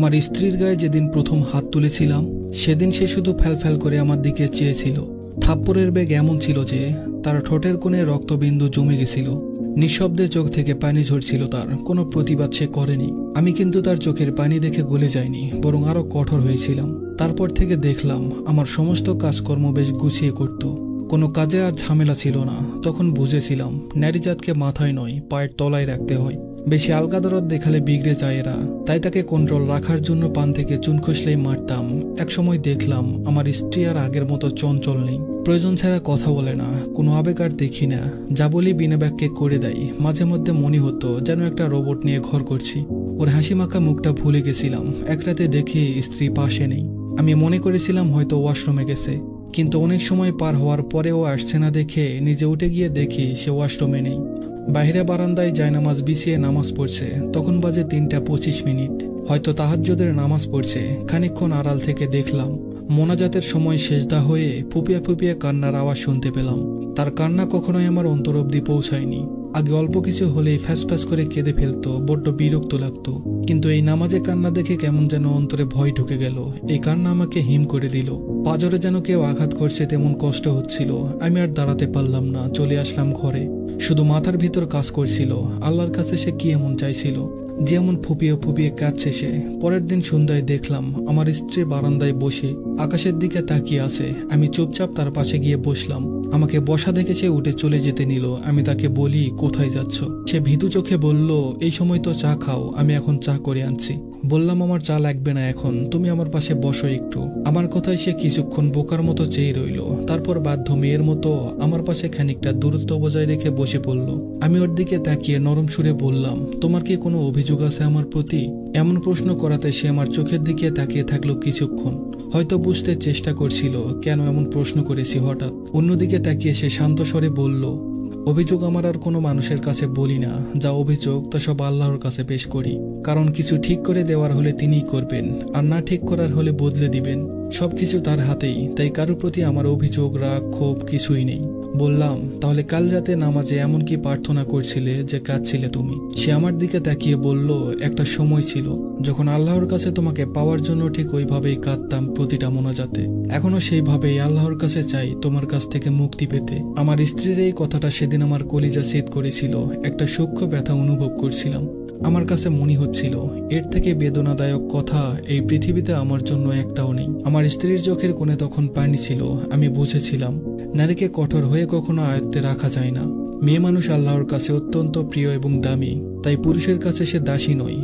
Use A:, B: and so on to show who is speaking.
A: আমার স্ত্রীর গায়ে যেদিন প্রথম হাত তুলেছিলাম সেদিন সে শুধু ফ্যালফ্যাল করে আমার দিকে চেয়েছিল। থাপ্পড়ের বেগ এমন ছিল যে তার ঠোঁটের কোণে রক্তবিন্দু জমে গেছিল। নিঃশব্দে চোখ থেকে পানি ঝরছিল, তার কোনো প্রতিবাদ সে করেনি। আমি কিন্তু তার চোখের পানি দেখে গলে যায়নি, বরং আরো কঠোর হয়েছিলাম। তারপর থেকে দেখলাম আমার সমস্ত কাজকর্ম বেশ গুছিয়ে করত। কোনো কাজে আর ঝামেলা ছিল না। তখন বুঝেছিলাম নারীজাতকে মাথায় নয় পায়ের তলায় রাখতে হয়। বেশি আলগা দরদ দেখালে বিগড়ে যায় এরা, তাই তাকে কন্ট্রোল রাখার জন্য পান থেকে চুন খসলেই মারতাম। একসময় দেখলাম আমার স্ত্রী আর আগের মতো চঞ্চল নেই, প্রয়োজন ছাড়া কথা বলে না, কোনো আবেগ আর দেখি না, যা বলি বিনা বাক্যে করে দেয়। মাঝে মধ্যে মনে হতো যেন একটা রোবট নিয়ে ঘর করছি। ওর হাসি মাখা মুখটা ভুলে গেছিলাম। এক রাতে দেখি স্ত্রী পাশে নেই। আমি মনে করেছিলাম হয়তো ওয়াশরুমে গেছে, কিন্তু অনেক সময় পার হওয়ার পরেও আসছে না দেখে নিজে উঠে গিয়ে দেখি সে ওয়াশরুমে নেই। বাইরে বারান্দায় জায়নামাজ বিছিয়ে নামাজ পড়ছে। তখন বাজে 3:25। হয়তো তাহাজ্জুদের নামাজ পড়ছে। খানিকক্ষণ আড়াল থেকে দেখলাম মোনাজাতের সময় সেজদা হয়ে ফুপিয়ে ফুপিয়ে কান্নার আওয়াজ শুনতে পেলাম। তার কান্না কখনোই আমার অন্তর অব্দি পৌঁছায়নি। আগে অল্প কিছু হলেই ফ্যাস ফ্যাস করে কেঁদে ফেলতো, বড্ড বিরক্ত লাগতো। কিন্তু এই নামাজে কান্না দেখে কেমন যেন অন্তরে ভয় ঢুকে গেল। এই কান্না আমাকে হিম করে দিল। পাজরে যেন কেউ আঘাত করছে তেমন কষ্ট হচ্ছিল। আমি আর দাঁড়াতে পারলাম না, চলে আসলাম ঘরে। শুধু মাথার ভিতর কাজ করছিল আল্লাহর কাছে সে কি এমন চাইছিল যে এমন ফুপিয়ে ফুপিয়ে কাঁদছে সে। পরের দিন সন্ধ্যায় দেখলাম আমার স্ত্রী বারান্দায় বসে আকাশের দিকে তাকিয়ে আছে। আমি চুপচাপ তার পাশে গিয়ে বসলাম। আমাকে বসা দেখে সে উঠে চলে যেতে নিল। আমি তাকে বলি, কোথায় যাচ্ছ? সে ভীতু চোখে বলল, এই সময় তো চা খাও, আমি এখন চা করে আনছি। বললাম, আমার চা লাগবে না এখন, তুমি আমার পাশে বসো একটু। আমার কথায় সে কিছুক্ষণ বোকার মতো চেয়ে রইল। তারপর বাধ্য মেয়ের মতো আমার পাশে খানিকটা দূরত্ব বজায় রেখে বসে পড়ল। আমি ওর দিকে তাকিয়ে নরম সুরে বললাম, তোমার কি কোনো অভিযোগ আছে আমার প্রতি? এমন প্রশ্ন করাতে সে আমার চোখের দিকে তাকিয়ে থাকলো কিছুক্ষণ। হয়তো বুঝতে চেষ্টা করছিল কেন এমন প্রশ্ন করেছি হঠাৎ। অন্যদিকে তাকিয়ে সে শান্ত স্বরে বলল, অভিযোগ আমার আর কোনো মানুষের কাছে বলি না। যা অভিযোগ তা সব আল্লাহর কাছে পেশ করি। কারণ কিছু ঠিক করে দেওয়ার হলে তিনিই করবেন, আর না ঠিক করার হলে বদলে দিবেন। সবকিছু তার হাতেই। তাই কারোর প্রতি আমার অভিযোগ, রাগ, ক্ষোভ কিছুই নেই। বললাম, তাহলে কাল রাতে নামাজে এমন কি প্রার্থনা করছিলে যে কাঁদছিলে তুমি? সে আমার দিকে তাকিয়ে বলল, একটা সময় ছিল যখন আল্লাহর কাছে তোমাকে পাওয়ার জন্য ঠিক ওইভাবেই কাঁদতাম প্রতিটা মোনাজাতে। এখনো সেইভাবেই আল্লাহর কাছে চাই তোমার কাছ থেকে মুক্তি পেতে। আমার স্ত্রীর এই কথাটা সেদিন আমার কলিজা ছেদ করেছিল। একটা সূক্ষ্ম ব্যথা অনুভব করছিলাম। আমার কাছে মনে হচ্ছিল এর থেকে বেদনাদায়ক কথা এই পৃথিবীতে আমার জন্য একটাও নেই। আমার স্ত্রীর চোখের কোণে তখন পানি ছিল। আমি বুঝেছিলাম নারীকে কঠোর হয়ে কখনো আয়ত্তে রাখা যায় না। মেয়ে মানুষ আল্লাহর কাছে অত্যন্ত প্রিয় এবং দামি, তাই পুরুষের কাছে সে দাসী নয়।